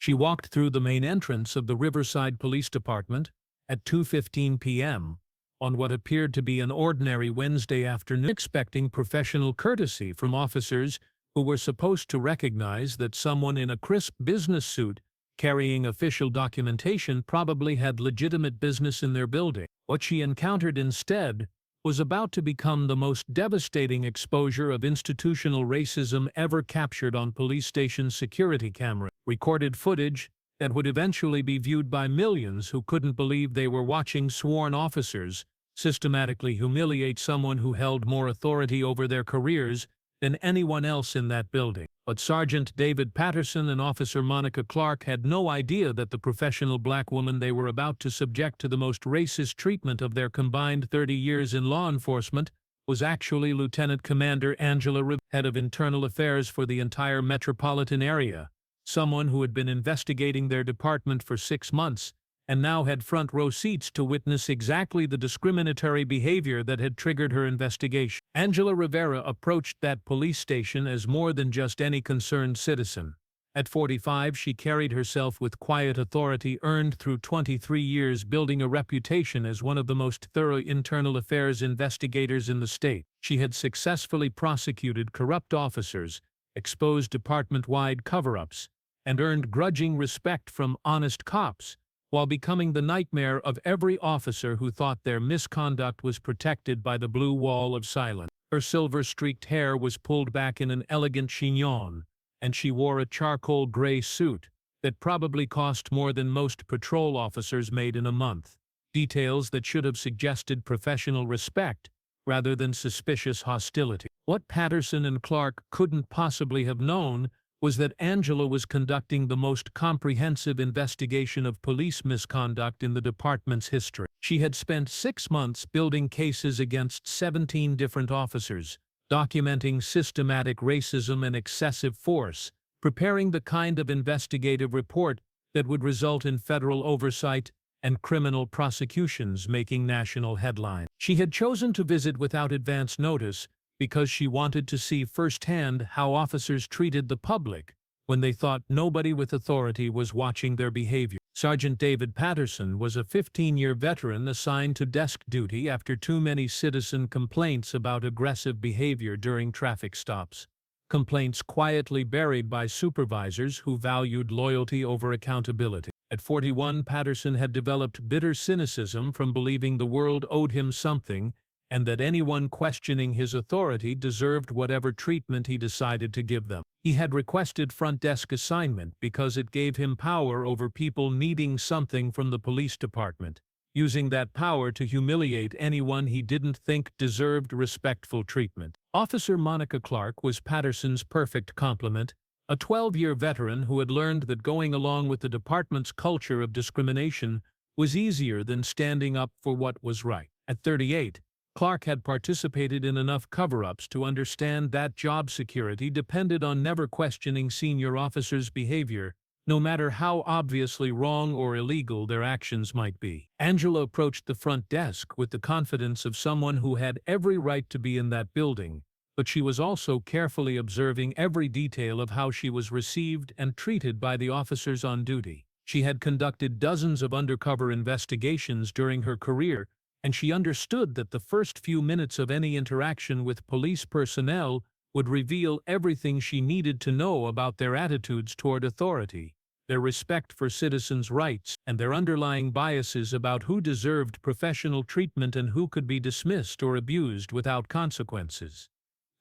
She walked through the main entrance of the Riverside Police Department at 2:15 p.m. on what appeared to be an ordinary Wednesday afternoon, expecting professional courtesy from officers who were supposed to recognize that someone in a crisp business suit carrying official documentation probably had legitimate business in their building. What she encountered instead was about to become the most devastating exposure of institutional racism ever captured on police station security camera. Recorded footage that would eventually be viewed by millions who couldn't believe they were watching sworn officers systematically humiliate someone who held more authority over their careers than anyone else in that building. But Sergeant David Patterson and Officer Monica Clark had no idea that the professional black woman they were about to subject to the most racist treatment of their combined 30 years in law enforcement was actually Lieutenant Commander Angela Rivera, head of internal affairs for the entire metropolitan area, someone who had been investigating their department for 6 months and now had front row seats to witness exactly the discriminatory behavior that had triggered her investigation. Angela Rivera approached that police station as more than just any concerned citizen. At 45, she carried herself with quiet authority earned through 23 years, building a reputation as one of the most thorough internal affairs investigators in the state. She had successfully prosecuted corrupt officers, exposed department-wide cover-ups, and earned grudging respect from honest cops, while becoming the nightmare of every officer who thought their misconduct was protected by the blue wall of silence. Her silver-streaked hair was pulled back in an elegant chignon, and she wore a charcoal gray suit that probably cost more than most patrol officers made in a month. Details that should have suggested professional respect rather than suspicious hostility. What Patterson and Clark couldn't possibly have known was that Angela was conducting the most comprehensive investigation of police misconduct in the department's history. She had spent 6 months building cases against 17 different officers, documenting systematic racism and excessive force, preparing the kind of investigative report that would result in federal oversight and criminal prosecutions making national headlines. She had chosen to visit without advance notice because she wanted to see firsthand how officers treated the public when they thought nobody with authority was watching their behavior. Sergeant David Patterson was a 15-year veteran assigned to desk duty after too many citizen complaints about aggressive behavior during traffic stops. Complaints quietly buried by supervisors who valued loyalty over accountability. At 41, Patterson had developed bitter cynicism from believing the world owed him something and that anyone questioning his authority deserved whatever treatment he decided to give them. He had requested front desk assignment because it gave him power over people needing something from the police department, using that power to humiliate anyone he didn't think deserved respectful treatment. Officer Monica Clark was Patterson's perfect complement, a 12-year veteran who had learned that going along with the department's culture of discrimination was easier than standing up for what was right. At 38, Clark had participated in enough cover-ups to understand that job security depended on never questioning senior officers' behavior, no matter how obviously wrong or illegal their actions might be. Angela approached the front desk with the confidence of someone who had every right to be in that building, but she was also carefully observing every detail of how she was received and treated by the officers on duty. She had conducted dozens of undercover investigations during her career, and she understood that the first few minutes of any interaction with police personnel would reveal everything she needed to know about their attitudes toward authority, their respect for citizens' rights, and their underlying biases about who deserved professional treatment and who could be dismissed or abused without consequences.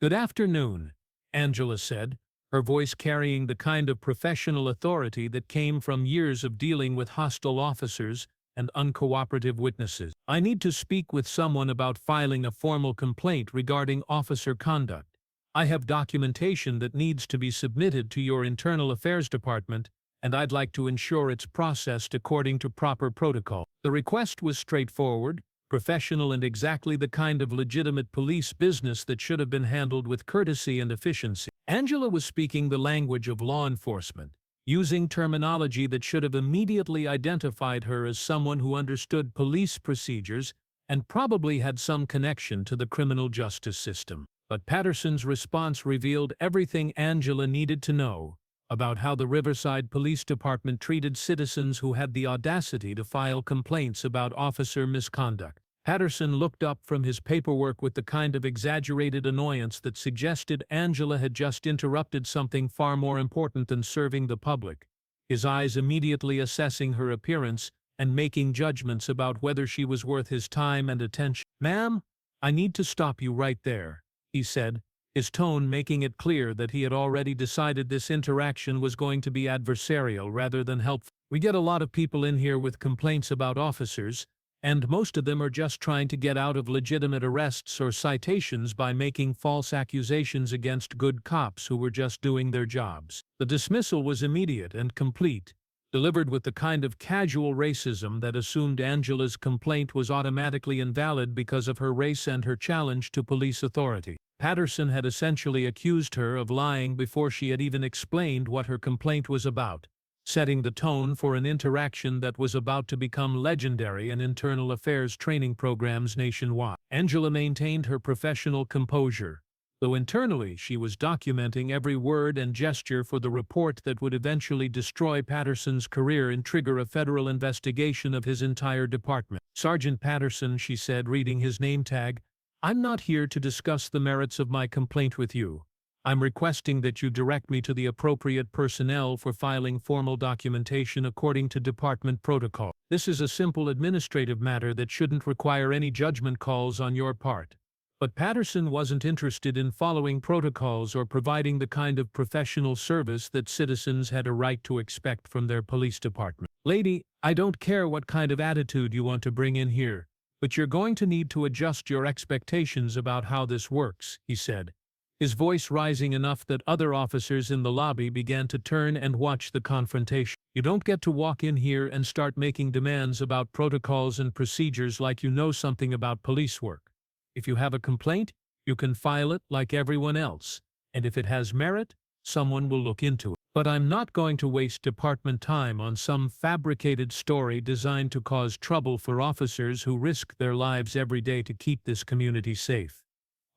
"Good afternoon," Angela said, her voice carrying the kind of professional authority that came from years of dealing with hostile officers and uncooperative witnesses. "I need to speak with someone about filing a formal complaint regarding officer conduct. I have documentation that needs to be submitted to your Internal Affairs Department, and I'd like to ensure it's processed according to proper protocol." The request was straightforward, professional, and exactly the kind of legitimate police business that should have been handled with courtesy and efficiency. Angela was speaking the language of law enforcement, using terminology that should have immediately identified her as someone who understood police procedures and probably had some connection to the criminal justice system. But Patterson's response revealed everything Angela needed to know. about how the Riverside Police Department treated citizens who had the audacity to file complaints about officer misconduct. Patterson looked up from his paperwork with the kind of exaggerated annoyance that suggested Angela had just interrupted something far more important than serving the public, his eyes immediately assessing her appearance and making judgments about whether she was worth his time and attention. "Ma'am, I need to stop you right there," he said, his tone making it clear that he had already decided this interaction was going to be adversarial rather than helpful. "We get a lot of people in here with complaints about officers, and most of them are just trying to get out of legitimate arrests or citations by making false accusations against good cops who were just doing their jobs." The dismissal was immediate and complete, delivered with the kind of casual racism that assumed Angela's complaint was automatically invalid because of her race and her challenge to police authority. Patterson had essentially accused her of lying before she had even explained what her complaint was about, setting the tone for an interaction that was about to become legendary in internal affairs training programs nationwide. Angela maintained her professional composure, though internally she was documenting every word and gesture for the report that would eventually destroy Patterson's career and trigger a federal investigation of his entire department. "Sergeant Patterson," she said, reading his name tag, "I'm not here to discuss the merits of my complaint with you. I'm requesting that you direct me to the appropriate personnel for filing formal documentation according to department protocol. This is a simple administrative matter that shouldn't require any judgment calls on your part." But Patterson wasn't interested in following protocols or providing the kind of professional service that citizens had a right to expect from their police department. "Lady, I don't care what kind of attitude you want to bring in here, but you're going to need to adjust your expectations about how this works," he said, his voice rising enough that other officers in the lobby began to turn and watch the confrontation. "You don't get to walk in here and start making demands about protocols and procedures like you know something about police work. If you have a complaint, you can file it like everyone else, and if it has merit, someone will look into it. But I'm not going to waste department time on some fabricated story designed to cause trouble for officers who risk their lives every day to keep this community safe."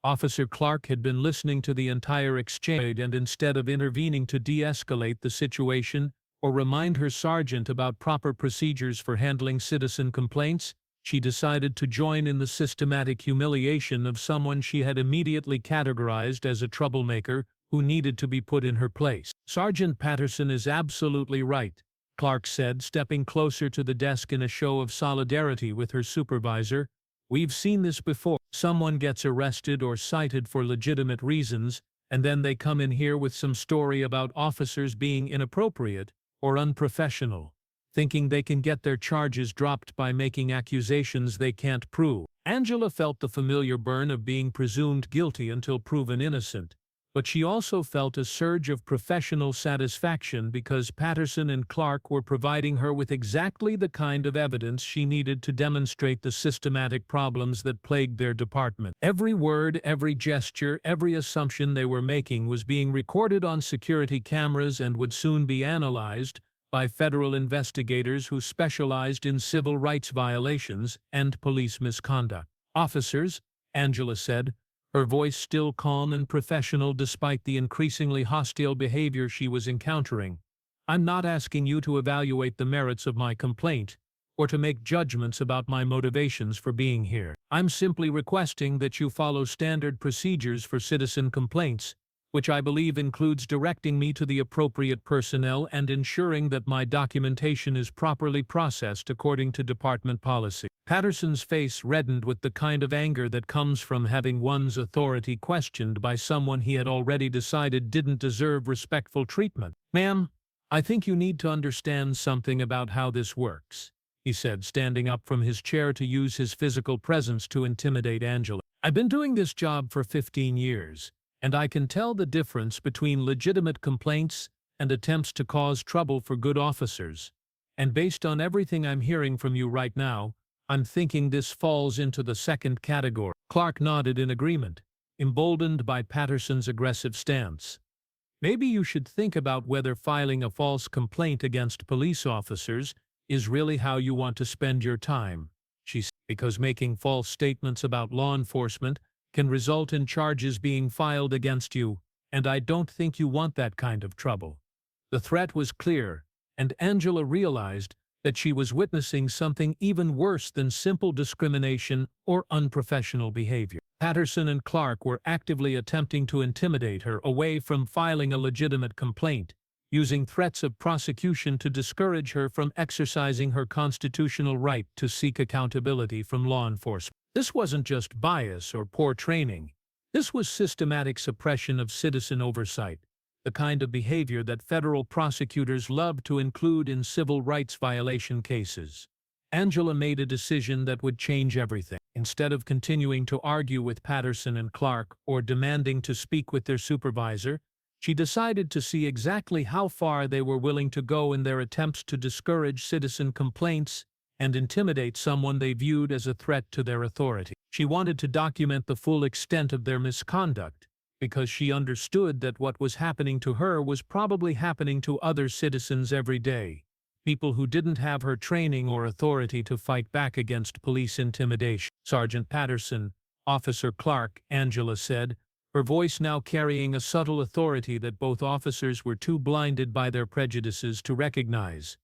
Officer Clark had been listening to the entire exchange, and instead of intervening to de-escalate the situation or remind her sergeant about proper procedures for handling citizen complaints, she decided to join in the systematic humiliation of someone she had immediately categorized as a troublemaker who needed to be put in her place. "Sergeant Patterson is absolutely right," Clark said, stepping closer to the desk in a show of solidarity with her supervisor. "We've seen this before. Someone gets arrested or cited for legitimate reasons, and then they come in here with some story about officers being inappropriate or unprofessional, thinking they can get their charges dropped by making accusations they can't prove." Angela felt the familiar burn of being presumed guilty until proven innocent, but she also felt a surge of professional satisfaction because Patterson and Clark were providing her with exactly the kind of evidence she needed to demonstrate the systematic problems that plagued their department. Every word, every gesture, every assumption they were making was being recorded on security cameras and would soon be analyzed by federal investigators who specialized in civil rights violations and police misconduct. "Officers," Angela said, her voice still calm and professional despite the increasingly hostile behavior she was encountering, "I'm not asking you to evaluate the merits of my complaint or to make judgments about my motivations for being here. I'm simply requesting that you follow standard procedures for citizen complaints, which I believe includes directing me to the appropriate personnel and ensuring that my documentation is properly processed according to department policy." Patterson's face reddened with the kind of anger that comes from having one's authority questioned by someone he had already decided didn't deserve respectful treatment. "Ma'am, I think you need to understand something about how this works," he said, standing up from his chair to use his physical presence to intimidate Angela. "I've been doing this job for 15 years. And I can tell the difference between legitimate complaints and attempts to cause trouble for good officers. And based on everything I'm hearing from you right now, I'm thinking this falls into the second category." Clark nodded in agreement, emboldened by Patterson's aggressive stance. "Maybe you should think about whether filing a false complaint against police officers is really how you want to spend your time," she said, "because making false statements about law enforcement can result in charges being filed against you, and I don't think you want that kind of trouble." The threat was clear, and Angela realized that she was witnessing something even worse than simple discrimination or unprofessional behavior. Patterson and Clark were actively attempting to intimidate her away from filing a legitimate complaint, using threats of prosecution to discourage her from exercising her constitutional right to seek accountability from law enforcement. This wasn't just bias or poor training. This was systematic suppression of citizen oversight, the kind of behavior that federal prosecutors love to include in civil rights violation cases. Angela made a decision that would change everything. Instead of continuing to argue with Patterson and Clark or demanding to speak with their supervisor, she decided to see exactly how far they were willing to go in their attempts to discourage citizen complaints and intimidate someone they viewed as a threat to their authority. She wanted to document the full extent of their misconduct, because she understood that what was happening to her was probably happening to other citizens every day, people who didn't have her training or authority to fight back against police intimidation. Sergeant Patterson, Officer Clark, Angela said, her voice now carrying a subtle authority that both officers were too blinded by their prejudices to recognize.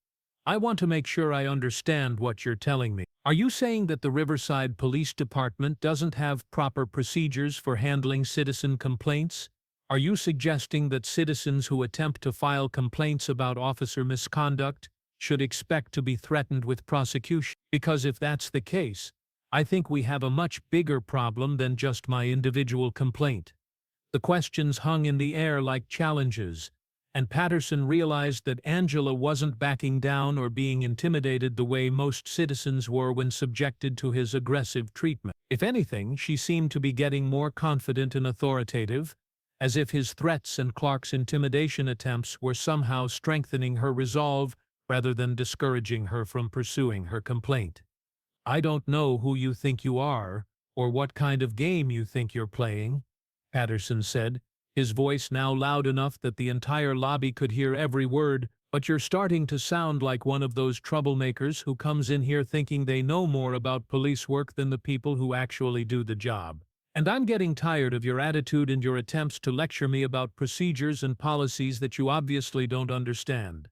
I want to make sure I understand what you're telling me. Are you saying that the Riverside Police Department doesn't have proper procedures for handling citizen complaints? Are you suggesting that citizens who attempt to file complaints about officer misconduct should expect to be threatened with prosecution? Because if that's the case, I think we have a much bigger problem than just my individual complaint. The questions hung in the air like challenges, and Patterson realized that Angela wasn't backing down or being intimidated the way most citizens were when subjected to his aggressive treatment. If anything, she seemed to be getting more confident and authoritative, as if his threats and Clark's intimidation attempts were somehow strengthening her resolve rather than discouraging her from pursuing her complaint. I don't know who you think you are, or what kind of game you think you're playing, Patterson said, his voice now loud enough that the entire lobby could hear every word, but you're starting to sound like one of those troublemakers who comes in here thinking they know more about police work than the people who actually do the job. And I'm getting tired of your attitude and your attempts to lecture me about procedures and policies that you obviously don't understand.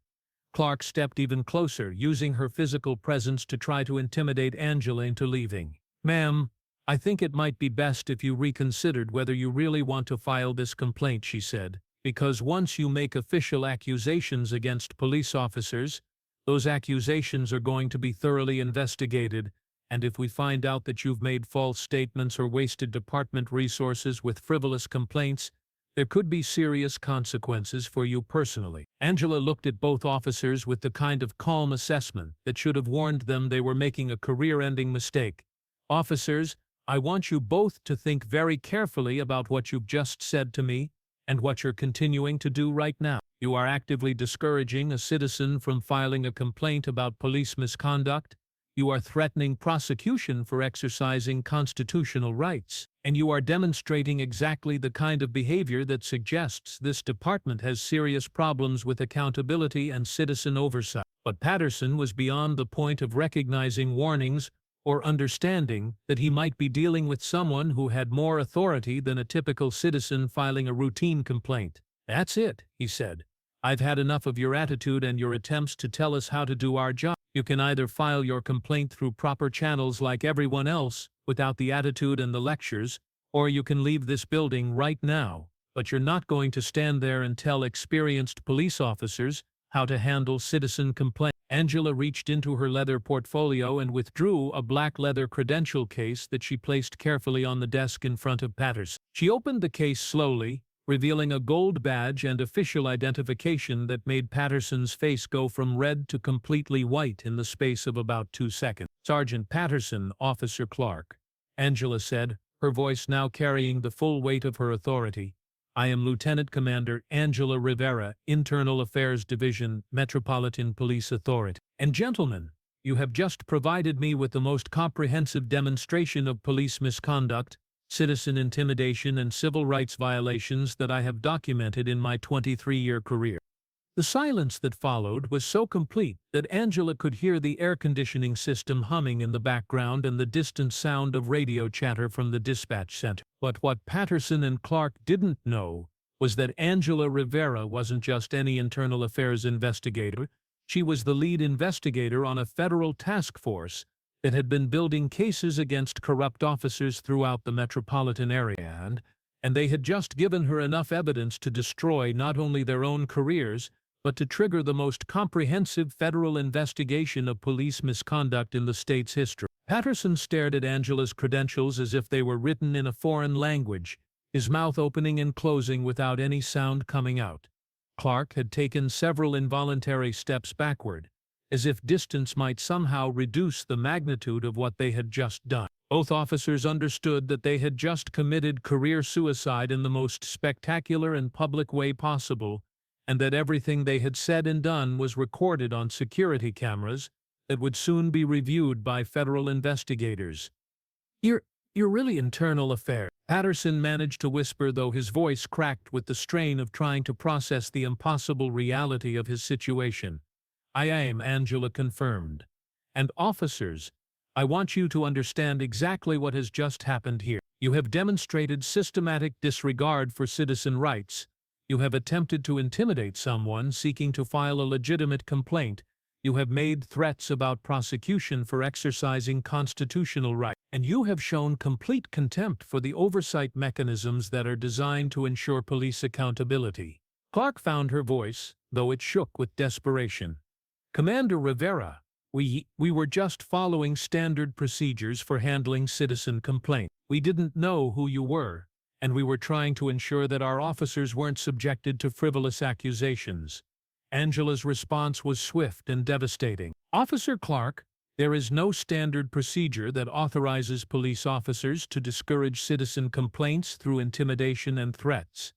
Clark stepped even closer, using her physical presence to try to intimidate Angela into leaving. Ma'am, I think it might be best if you reconsidered whether you really want to file this complaint, she said, because once you make official accusations against police officers, those accusations are going to be thoroughly investigated, and if we find out that you've made false statements or wasted department resources with frivolous complaints, there could be serious consequences for you personally. Angela looked at both officers with the kind of calm assessment that should have warned them they were making a career-ending mistake. Officers, I want you both to think very carefully about what you've just said to me and what you're continuing to do right now. You are actively discouraging a citizen from filing a complaint about police misconduct. You are threatening prosecution for exercising constitutional rights. And you are demonstrating exactly the kind of behavior that suggests this department has serious problems with accountability and citizen oversight. But Patterson was beyond the point of recognizing warnings or understanding that he might be dealing with someone who had more authority than a typical citizen filing a routine complaint. That's it, he said. I've had enough of your attitude and your attempts to tell us how to do our job. You can either file your complaint through proper channels like everyone else, without the attitude and the lectures, or you can leave this building right now, but you're not going to stand there and tell experienced police officers how to handle citizen complaints. Angela reached into her leather portfolio and withdrew a black leather credential case that she placed carefully on the desk in front of Patterson. She opened the case slowly, revealing a gold badge and official identification that made Patterson's face go from red to completely white in the space of about 2 seconds. Sergeant Patterson, Officer Clark, Angela said, her voice now carrying the full weight of her authority. I am Lieutenant Commander Angela Rivera, Internal Affairs Division, Metropolitan Police Authority. And gentlemen, you have just provided me with the most comprehensive demonstration of police misconduct, citizen intimidation and civil rights violations that I have documented in my 23-year career. The silence that followed was so complete that Angela could hear the air conditioning system humming in the background and the distant sound of radio chatter from the dispatch center. But what Patterson and Clark didn't know was that Angela Rivera wasn't just any internal affairs investigator. She was the lead investigator on a federal task force that had been building cases against corrupt officers throughout the metropolitan area, and they had just given her enough evidence to destroy not only their own careers, but to trigger the most comprehensive federal investigation of police misconduct in the state's history. Patterson stared at Angela's credentials as if they were written in a foreign language, his mouth opening and closing without any sound coming out. Clark had taken several involuntary steps backward, as if distance might somehow reduce the magnitude of what they had just done. Both officers understood that they had just committed career suicide in the most spectacular and public way possible, and that everything they had said and done was recorded on security cameras that would soon be reviewed by federal investigators. You're really internal affairs," Patterson managed to whisper, though his voice cracked with the strain of trying to process the impossible reality of his situation. "I am," Angela confirmed. "And officers, I want you to understand exactly what has just happened here. You have demonstrated systematic disregard for citizen rights. You have attempted to intimidate someone seeking to file a legitimate complaint. You have made threats about prosecution for exercising constitutional rights. And you have shown complete contempt for the oversight mechanisms that are designed to ensure police accountability." Clark found her voice, though it shook with desperation. "Commander Rivera, we were just following standard procedures for handling citizen complaints. We didn't know who you were, and we were trying to ensure that our officers weren't subjected to frivolous accusations." Angela's response was swift and devastating. "Officer Clark, there is no standard procedure that authorizes police officers to discourage citizen complaints through intimidation and threats.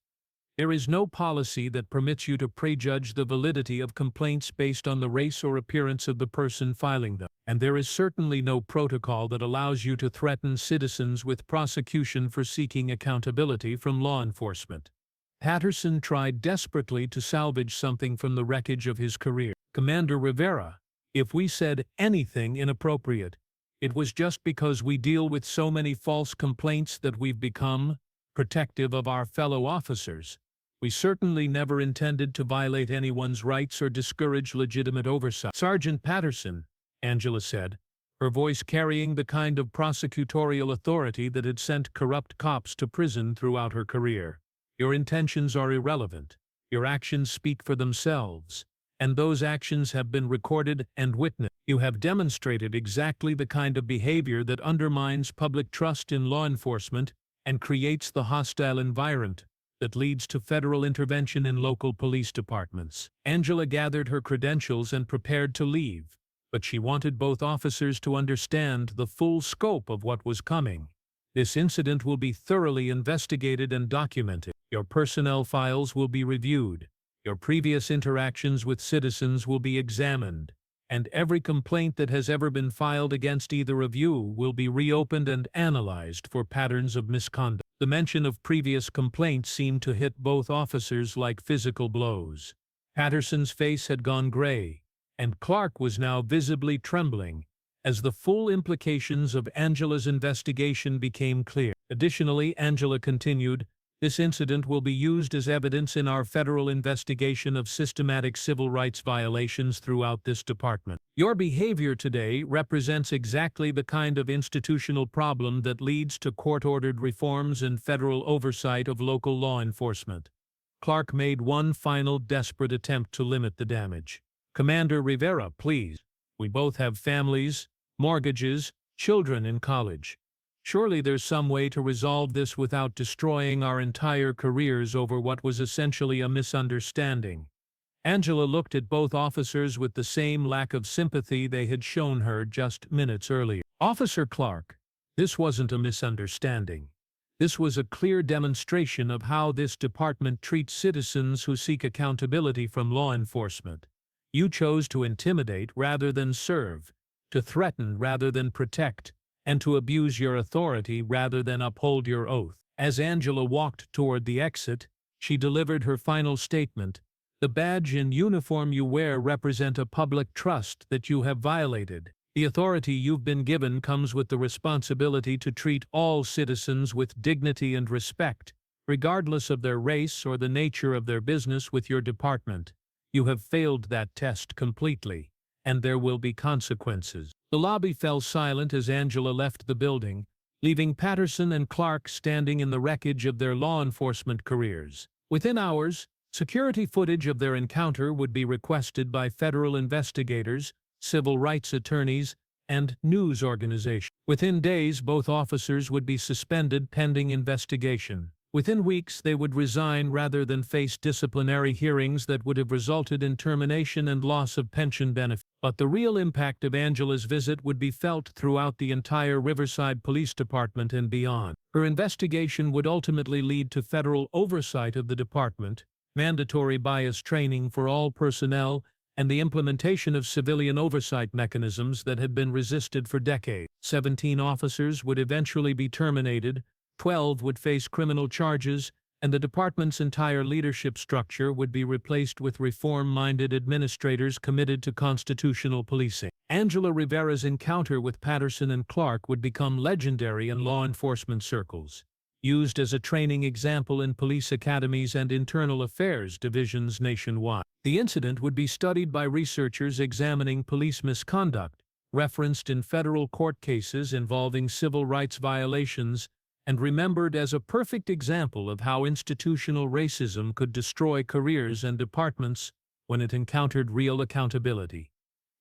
There is no policy that permits you to prejudge the validity of complaints based on the race or appearance of the person filing them. And there is certainly no protocol that allows you to threaten citizens with prosecution for seeking accountability from law enforcement." Patterson tried desperately to salvage something from the wreckage of his career. "Commander Rivera, if we said anything inappropriate, it was just because we deal with so many false complaints that we've become protective of our fellow officers. We certainly never intended to violate anyone's rights or discourage legitimate oversight." "Sergeant Patterson," Angela said, her voice carrying the kind of prosecutorial authority that had sent corrupt cops to prison throughout her career, "your intentions are irrelevant. Your actions speak for themselves, and those actions have been recorded and witnessed. You have demonstrated exactly the kind of behavior that undermines public trust in law enforcement and creates the hostile environment that leads to federal intervention in local police departments." Angela gathered her credentials and prepared to leave, but she wanted both officers to understand the full scope of what was coming. "This incident will be thoroughly investigated and documented. Your personnel files will be reviewed. Your previous interactions with citizens will be examined, and every complaint that has ever been filed against either of you will be reopened and analyzed for patterns of misconduct." The mention of previous complaints seemed to hit both officers like physical blows. Patterson's face had gone gray, and Clark was now visibly trembling as the full implications of Angela's investigation became clear. Additionally, Angela continued, "This incident will be used as evidence in our federal investigation of systematic civil rights violations throughout this department. Your behavior today represents exactly the kind of institutional problem that leads to court-ordered reforms and federal oversight of local law enforcement." Clark made one final desperate attempt to limit the damage. "Commander Rivera, please. We both have families, mortgages, children in college. Surely there's some way to resolve this without destroying our entire careers over what was essentially a misunderstanding." Angela looked at both officers with the same lack of sympathy they had shown her just minutes earlier. "Officer Clark, this wasn't a misunderstanding. This was a clear demonstration of how this department treats citizens who seek accountability from law enforcement. You chose to intimidate rather than serve, to threaten rather than protect, and to abuse your authority rather than uphold your oath." As Angela walked toward the exit, she delivered her final statement. "The badge and uniform you wear represent a public trust that you have violated. The authority you've been given comes with the responsibility to treat all citizens with dignity and respect, regardless of their race or the nature of their business with your department. You have failed that test completely, and there will be consequences. The lobby fell silent as Angela left the building, leaving Patterson and Clark standing in the wreckage of their law enforcement careers. Within hours, security footage of their encounter would be requested by federal investigators, civil rights attorneys, and news organizations. Within days, both officers would be suspended pending investigation. Within weeks, they would resign rather than face disciplinary hearings that would have resulted in termination and loss of pension benefits. But the real impact of Angela's visit would be felt throughout the entire Riverside Police Department and beyond. Her investigation would ultimately lead to federal oversight of the department, mandatory bias training for all personnel, and the implementation of civilian oversight mechanisms that had been resisted for decades. 17 officers would eventually be terminated, 12 would face criminal charges, and the department's entire leadership structure would be replaced with reform-minded administrators committed to constitutional policing. Angela Rivera's encounter with Patterson and Clark would become legendary in law enforcement circles, used as a training example in police academies and internal affairs divisions nationwide. The incident would be studied by researchers examining police misconduct, referenced in federal court cases involving civil rights violations, and remembered as a perfect example of how institutional racism could destroy careers and departments when it encountered real accountability.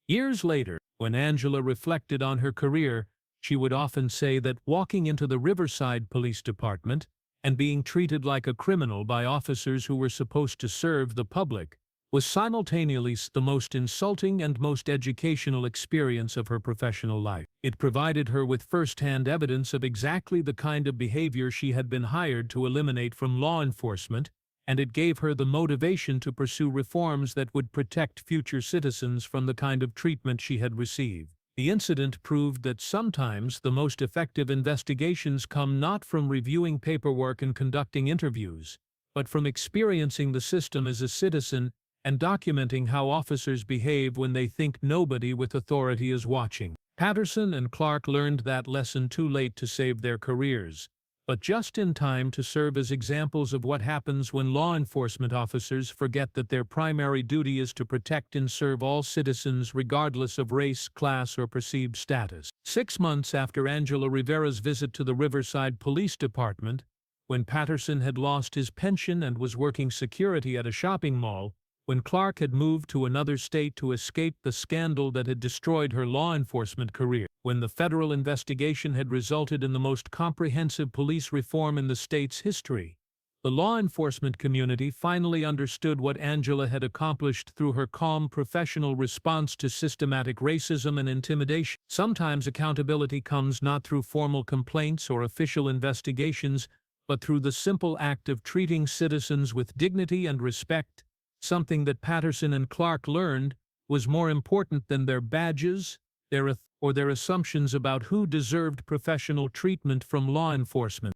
Years later, when Angela reflected on her career, she would often say that walking into the Riverside Police Department and being treated like a criminal by officers who were supposed to serve the public was simultaneously the most insulting and most educational experience of her professional life. It provided her with first-hand evidence of exactly the kind of behavior she had been hired to eliminate from law enforcement, and it gave her the motivation to pursue reforms that would protect future citizens from the kind of treatment she had received. The incident proved that sometimes the most effective investigations come not from reviewing paperwork and conducting interviews, but from experiencing the system as a citizen and documenting how officers behave when they think nobody with authority is watching. Patterson and Clark learned that lesson too late to save their careers, but just in time to serve as examples of what happens when law enforcement officers forget that their primary duty is to protect and serve all citizens regardless of race, class, or perceived status. 6 months after Angela Rivera's visit to the Riverside Police Department, when Patterson had lost his pension and was working security at a shopping mall, when Clark had moved to another state to escape the scandal that had destroyed her law enforcement career, when the federal investigation had resulted in the most comprehensive police reform in the state's history, the law enforcement community finally understood what Angela had accomplished through her calm professional response to systematic racism and intimidation. Sometimes accountability comes not through formal complaints or official investigations, but through the simple act of treating citizens with dignity and respect. Something that Patterson and Clark learned was more important than their badges, their assumptions about who deserved professional treatment from law enforcement.